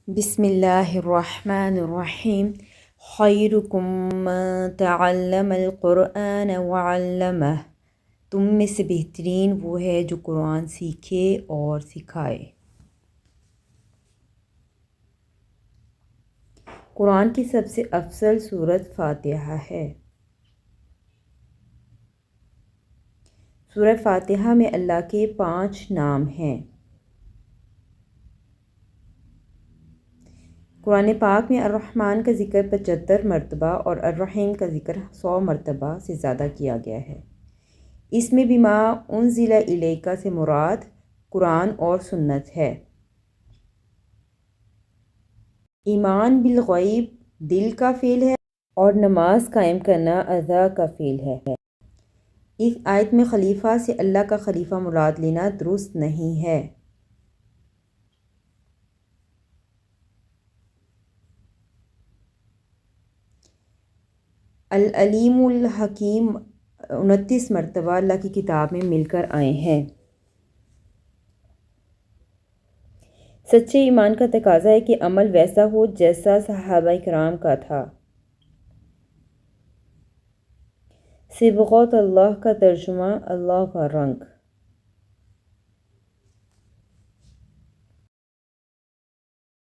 بسم اللہ الرحمن الرحیم۔ خیرکم من تعلم القرآن وعلمہ، تم میں سے بہترین وہ ہے جو قرآن سیکھے اور سکھائے۔ قرآن کی سب سے افضل سورت فاتحہ ہے۔ سورہ فاتحہ میں اللہ کے 5 نام ہیں۔ قرآن پاک میں الرحمن کا ذکر 75 مرتبہ اور الرحیم کا ذکر 100 مرتبہ سے زیادہ کیا گیا ہے۔ اس میں بما انزل الیک سے مراد قرآن اور سنت ہے۔ ایمان بالغیب دل کا فعل ہے اور نماز قائم کرنا اعضاء کا فعل ہے۔ اس آیت میں خلیفہ سے اللہ کا خلیفہ مراد لینا درست نہیں ہے۔ العلیم الحکیم 29 مرتبہ اللہ کی کتاب میں مل کر آئے ہیں۔ سچے ایمان کا تقاضا ہے کہ عمل ویسا ہو جیسا صحابہ کرام کا تھا۔ صبغۃ اللہ کا ترجمہ اللہ کا رنگ۔